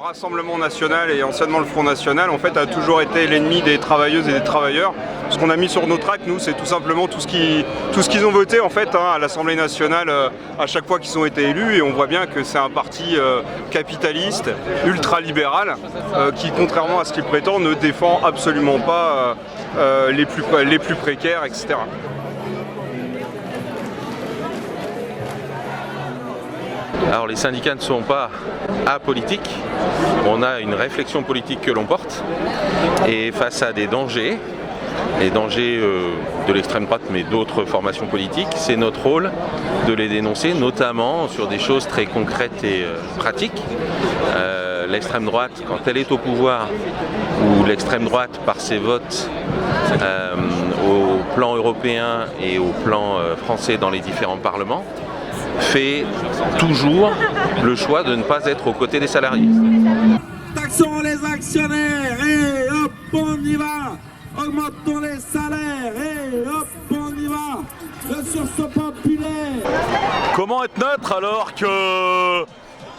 Rassemblement national et anciennement le Front national, en fait, a toujours été l'ennemi des travailleuses et des travailleurs. Ce qu'on a mis sur nos tracts, nous, c'est tout simplement tout ce qu'ils ont voté, en fait, à l'Assemblée nationale à chaque fois qu'ils ont été élus. Et on voit bien que c'est un parti capitaliste, ultralibéral, qui, contrairement à ce qu'il prétend, ne défend absolument pas les plus précaires, etc. Alors les syndicats ne sont pas apolitiques, on a une réflexion politique que l'on porte et face à des dangers, les dangers de l'extrême droite mais d'autres formations politiques, c'est notre rôle de les dénoncer, notamment sur des choses très concrètes et pratiques. L'extrême droite, quand elle est au pouvoir, ou l'extrême droite par ses votes au plan européen et au plan français dans les différents parlements, fait toujours le choix de ne pas être aux côtés des salariés. Taxons les actionnaires et hop on y va. Augmentons les salaires et hop on y va. Le sursaut populaire. Comment être neutre alors que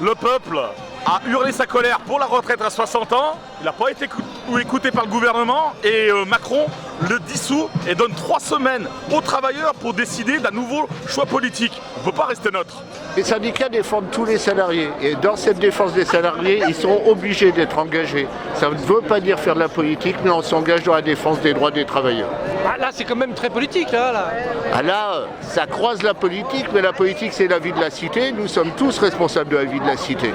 le peuple a hurlé sa colère pour la retraite à 60 ans, il n'a pas été écouté par le gouvernement et Macron le dissout et donne 3 semaines aux travailleurs pour décider d'un nouveau choix politique. On ne peut pas rester neutre. Les syndicats défendent tous les salariés et dans cette défense des salariés, ils sont obligés d'être engagés. Ça ne veut pas dire faire de la politique, mais on s'engage dans la défense des droits des travailleurs. Ah, là, c'est quand même très politique, là. Ah là, ça croise la politique, mais la politique, c'est la vie de la cité. Nous sommes tous responsables de la vie de la cité.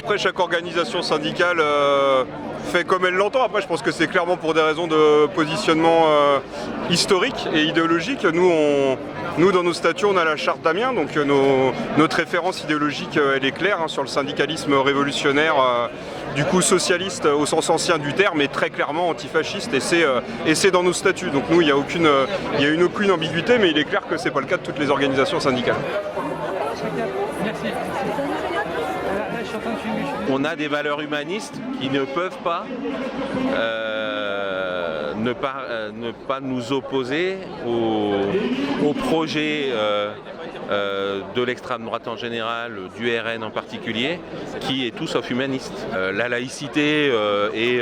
Après, chaque organisation syndicale fait comme elle l'entend. Après, je pense que c'est clairement pour des raisons de positionnement historique et idéologique. Nous, dans nos statuts, on a la charte d'Amiens, donc notre référence idéologique, elle est claire sur le syndicalisme révolutionnaire, du coup socialiste au sens ancien du terme, et très clairement antifasciste, et c'est dans nos statuts. Donc nous, il n'y a aucune ambiguïté, mais il est clair que c'est pas le cas de toutes les organisations syndicales. On a des valeurs humanistes qui ne peuvent pas ne pas nous opposer au projet de l'extrême droite en général, du RN en particulier, qui est tout sauf humaniste. La laïcité et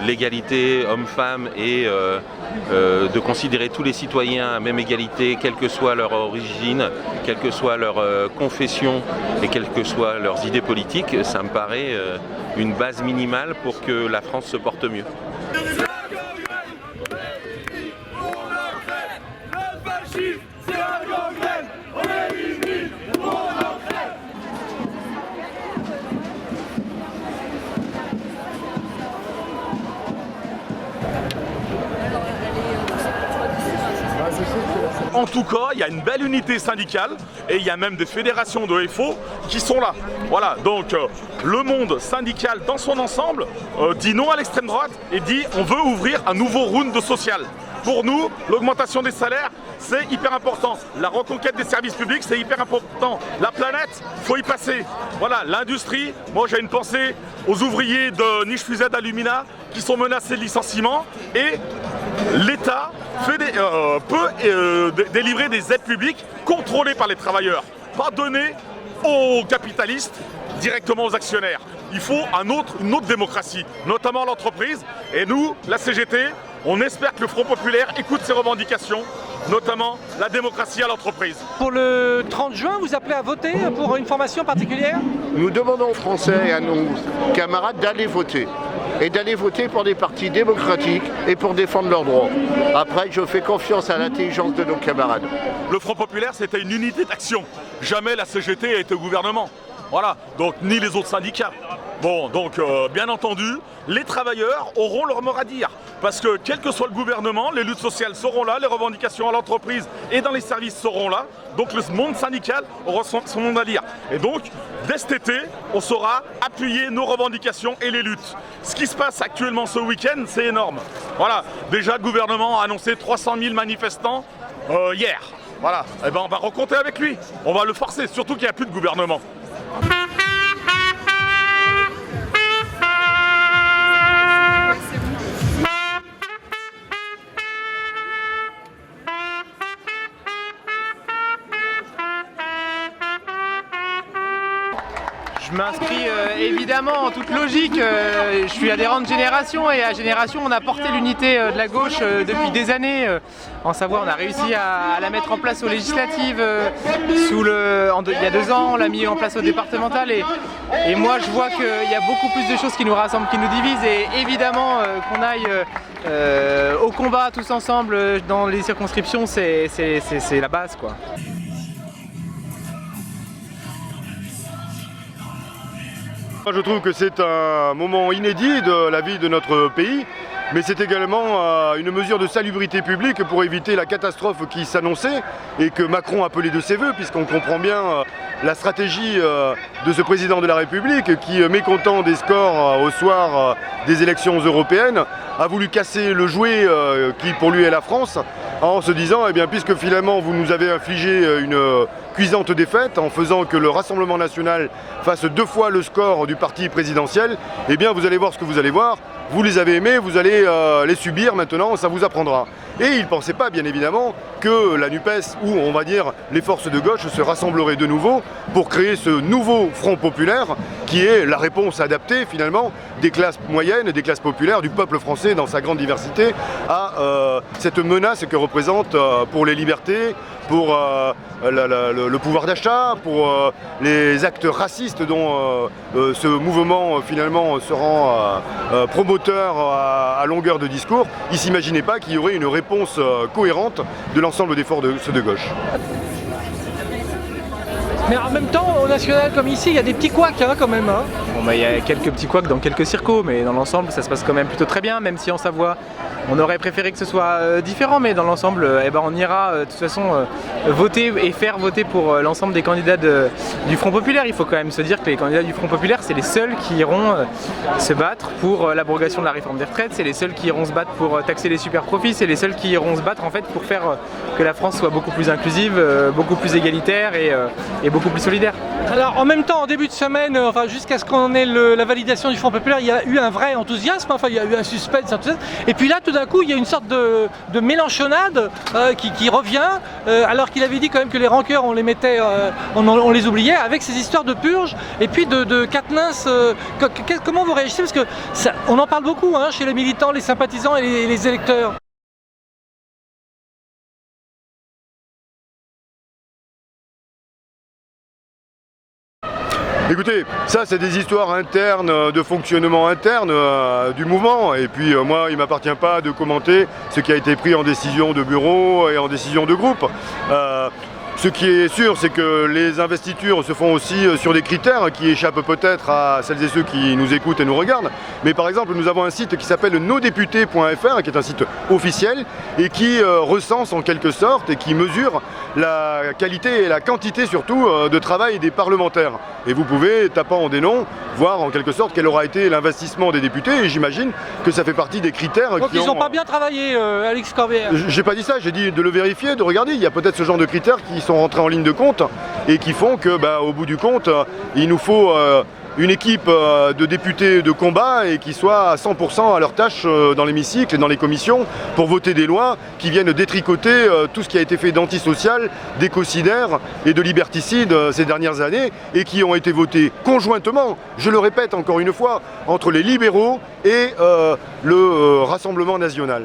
l'égalité homme-femme et de considérer tous les citoyens à même égalité, quelle que soit leur origine, quelle que soit leur confession et quelles que soient leurs idées politiques, ça me paraît une base minimale pour que la France se porte mieux. En tout cas, il y a une belle unité syndicale et il y a même des fédérations de FO qui sont là. Voilà, donc le monde syndical dans son ensemble dit non à l'extrême droite et dit on veut ouvrir un nouveau round de social. Pour nous, l'augmentation des salaires, c'est hyper important. La reconquête des services publics, c'est hyper important. La planète, faut y passer. Voilà, l'industrie, moi j'ai une pensée aux ouvriers de Niche Fusée d'Alumina qui sont menacés de licenciement et l'État peut délivrer des aides publiques contrôlées par les travailleurs, pas données aux capitalistes, directement aux actionnaires. Il faut une autre démocratie, notamment l'entreprise. Et nous, la CGT, on espère que le Front populaire écoute ces revendications, notamment la démocratie à l'entreprise. Pour le 30 juin, vous appelez à voter pour une formation particulière? Nous demandons aux Français et à nos camarades d'aller voter. Et d'aller voter pour des partis démocratiques et pour défendre leurs droits. Après, je fais confiance à l'intelligence de nos camarades. Le Front populaire, c'était une unité d'action. Jamais la CGT a été au gouvernement. Voilà, donc ni les autres syndicats. Bon, donc bien entendu, les travailleurs auront leur mot à dire. Parce que quel que soit le gouvernement, les luttes sociales seront là, les revendications à l'entreprise et dans les services seront là. Donc le monde syndical aura son mot à dire. Et donc, dès cet été, on saura appuyer nos revendications et les luttes. Ce qui se passe actuellement ce week-end, c'est énorme. Voilà, déjà le gouvernement a annoncé 300 000 manifestants hier. Voilà, et ben on va recompter avec lui. On va le forcer, surtout qu'il n'y a plus de gouvernement. m'inscris évidemment en toute logique. Je suis adhérent de Génération et à Génération on a porté l'unité de la gauche depuis des années. En Savoie on a réussi à la mettre en place aux législatives il y a 2 ans, on l'a mis en place aux départementales et moi je vois qu'il y a beaucoup plus de choses qui nous rassemblent, qui nous divisent et évidemment qu'on aille au combat tous ensemble dans les circonscriptions, c'est la base quoi. Je trouve que c'est un moment inédit de la vie de notre pays, mais c'est également une mesure de salubrité publique pour éviter la catastrophe qui s'annonçait et que Macron appelait de ses voeux, puisqu'on comprend bien la stratégie de ce président de la République qui, mécontent des scores au soir des élections européennes, a voulu casser le jouet qui pour lui est la France, en se disant, eh bien, puisque finalement vous nous avez infligé une cuisante défaite en faisant que le Rassemblement national fasse 2 fois le score du parti présidentiel, eh bien vous allez voir ce que vous allez voir, vous les avez aimés, vous allez les subir maintenant, ça vous apprendra. Et il ne pensait pas bien évidemment que la NUPES, ou on va dire les forces de gauche, se rassembleraient de nouveau pour créer ce nouveau Front populaire qui est la réponse adaptée finalement des classes moyennes et des classes populaires, du peuple français dans sa grande diversité, à cette menace que représente pour les libertés, pour le pouvoir d'achat, pour les actes racistes dont ce mouvement finalement se rend promoteur à longueur de discours. Il ne s'imaginait pas qu'il y aurait une réponse cohérente de l'ensemble des forces de gauche. Mais en même temps, au national comme ici, il y a des petits couacs hein, quand même. Hein. Bon, bah, y a quelques petits couacs dans quelques circos, mais dans l'ensemble ça se passe quand même plutôt très bien, même si en Savoie on aurait préféré que ce soit différent, mais dans l'ensemble on ira de toute façon voter et faire voter pour l'ensemble des candidats du Front populaire. Il faut quand même se dire que les candidats du Front populaire c'est les seuls qui iront se battre pour l'abrogation de la réforme des retraites, c'est les seuls qui iront se battre pour taxer les super profits, c'est les seuls qui iront se battre en fait pour faire que la France soit beaucoup plus inclusive, beaucoup plus égalitaire et beaucoup plus solidaire. Alors en même temps, en début de semaine, enfin jusqu'à ce qu'on ait la validation du Front populaire, il y a eu un vrai enthousiasme, enfin il y a eu un suspense, et puis là tout d'un coup il y a une sorte de mélanchonnade qui revient, alors qu'il avait dit quand même que les rancœurs on les mettait, on les oubliait, avec ces histoires de purge et puis de Quatennens. Comment vous réagissez, parce que on en parle beaucoup hein, chez les militants, les sympathisants et les électeurs. Écoutez, ça c'est des histoires internes, de fonctionnement interne du mouvement, et puis moi il ne m'appartient pas de commenter ce qui a été pris en décision de bureau et en décision de groupe. Ce qui est sûr, c'est que les investitures se font aussi sur des critères qui échappent peut-être à celles et ceux qui nous écoutent et nous regardent. Mais par exemple, nous avons un site qui s'appelle nosdéputés.fr, qui est un site officiel et qui recense en quelque sorte et qui mesure la qualité et la quantité surtout de travail des parlementaires. Et vous pouvez, tapant en des noms, voir en quelque sorte quel aura été l'investissement des députés, et j'imagine que ça fait partie des critères. Donc ils n'ont pas bien travaillé, Alex Corbière. J'ai pas dit ça, j'ai dit de le vérifier, de regarder. Il y a peut-être ce genre de critères qui sont rentrés en ligne de compte et qui font que, au bout du compte, il nous faut une équipe de députés de combat et qui soient à 100% à leur tâche dans l'hémicycle et dans les commissions pour voter des lois qui viennent détricoter tout ce qui a été fait d'antisocial, d'écocidaire et de liberticide ces dernières années, et qui ont été votés conjointement, je le répète encore une fois, entre les libéraux et le Rassemblement national.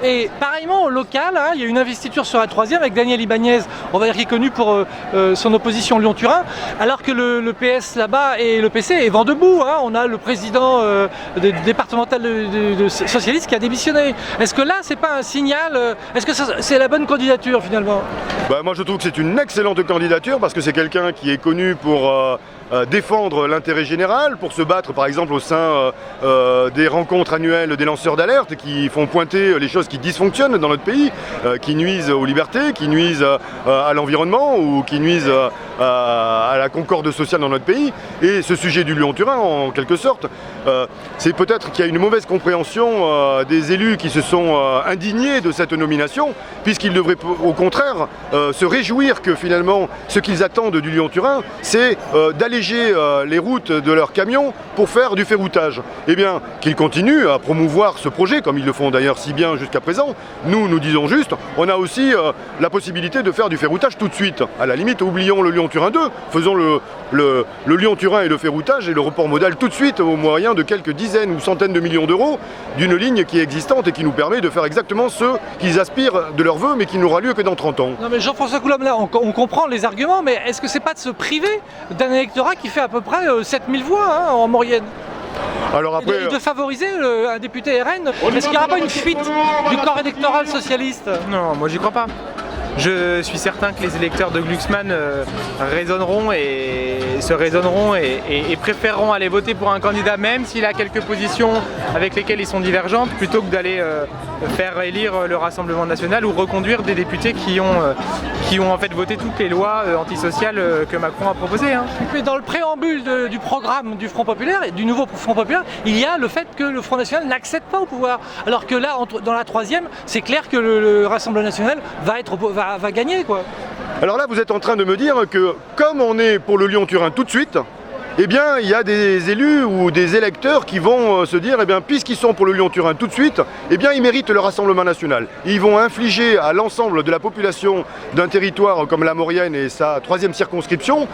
Et pareillement au local, hein, il y a une investiture sur la 3e avec Daniel Ibanez, on va dire qu'il est connu pour son opposition Lyon-Turin, alors que le PS là-bas et le PC est vent debout. Hein, on a le président départemental socialiste qui a démissionné. Est-ce que là, c'est pas un signal, est-ce que c'est la bonne candidature finalement? Moi je trouve que c'est une excellente candidature parce que c'est quelqu'un qui est connu pour défendre l'intérêt général, pour se battre par exemple au sein des rencontres annuelles des lanceurs d'alerte qui font pointer les choses qui dysfonctionnent dans notre pays, qui nuisent aux libertés, qui nuisent à l'environnement ou qui nuisent à la concorde sociale dans notre pays. Et ce sujet du Lyon-Turin, en quelque sorte, c'est peut-être qu'il y a une mauvaise compréhension des élus qui se sont indignés de cette nomination, puisqu'ils devraient au contraire se réjouir que finalement ce qu'ils attendent du Lyon-Turin, c'est d'alléger les routes de leurs camions pour faire du ferroutage. Eh bien, qu'ils continuent à promouvoir ce projet, comme ils le font d'ailleurs si bien jusqu'à présent. Nous disons juste, on a aussi la possibilité de faire du ferroutage tout de suite. À la limite, oublions le Lyon-Turin Lyon-Turin 2. Faisons le Lyon-Turin et le ferroutage et le report modal tout de suite au moyen de quelques dizaines ou centaines de millions d'euros d'une ligne qui est existante et qui nous permet de faire exactement ce qu'ils aspirent de leur vœu mais qui n'aura lieu que dans 30 ans. Non mais Jean-François Coulombe, là, on comprend les arguments, mais est-ce que c'est pas de se priver d'un électorat qui fait à peu près 7000 voix hein, en moyenne? Alors après, Et de favoriser un député RN, est-ce qu'il n'y aura pas une fuite du corps électoral socialiste? Non, moi j'y crois pas. Je suis certain que les électeurs de Glucksmann raisonneront et préféreront aller voter pour un candidat même s'il a quelques positions avec lesquelles ils sont divergentes plutôt que d'aller faire élire le Rassemblement national ou reconduire des députés qui ont en fait voté toutes les lois antisociales que Macron a proposées. Hein. Mais dans le préambule du programme du Front Populaire et du nouveau Front Populaire, il y a le fait que le Front National n'accède pas au pouvoir. Alors que là, dans la troisième, c'est clair que le Rassemblement National va gagner quoi. alors là, vous êtes en train de me dire que comme on est pour le Lyon-Turin tout de suite, eh bien, il y a des élus ou des électeurs qui vont se dire, eh bien, puisqu'ils sont pour le Lyon-Turin tout de suite, eh bien, ils méritent le Rassemblement national. Et ils vont infliger à l'ensemble de la population d'un territoire comme la Maurienne et sa troisième circonscription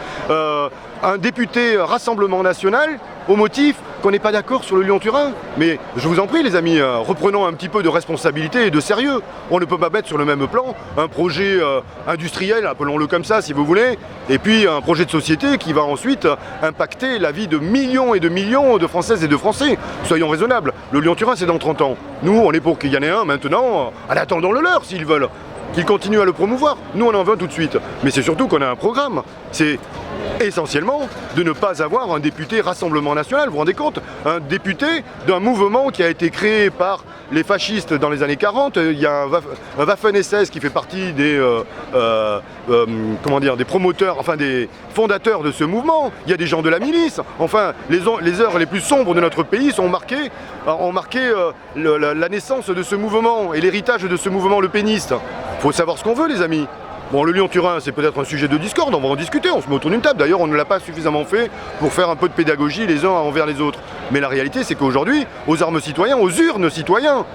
un député Rassemblement national au motif qu'on n'est pas d'accord sur le Lyon-Turin. Mais je vous en prie les amis, reprenons un petit peu de responsabilité et de sérieux. On ne peut pas mettre sur le même plan un projet industriel, appelons-le comme ça si vous voulez, et puis un projet de société qui va ensuite impacter la vie de millions et de millions de Françaises et de Français. Soyons raisonnables, le Lyon-Turin c'est dans 30 ans. Nous on est pour qu'il y en ait un maintenant, en attendant le leur s'ils veulent. Qu'ils continuent à le promouvoir. Nous on en veut tout de suite. Mais c'est surtout qu'on a un programme. C'est essentiellement de ne pas avoir un député Rassemblement national, vous vous rendez compte? Un député d'un mouvement qui a été créé par les fascistes dans les années 40. Il y a un Waffen-SS qui fait partie des promoteurs, enfin des fondateurs de ce mouvement. Il y a des gens de la milice. Enfin, les heures les plus sombres de notre pays ont marqué la naissance de ce mouvement et l'héritage de ce mouvement le péniste. Faut savoir ce qu'on veut les amis. Bon, le Lyon-Turin, c'est peut-être un sujet de discorde, on va en discuter, on se met autour d'une table. D'ailleurs, on ne l'a pas suffisamment fait pour faire un peu de pédagogie les uns envers les autres. Mais la réalité, c'est qu'aujourd'hui, aux armes citoyens, aux urnes citoyens,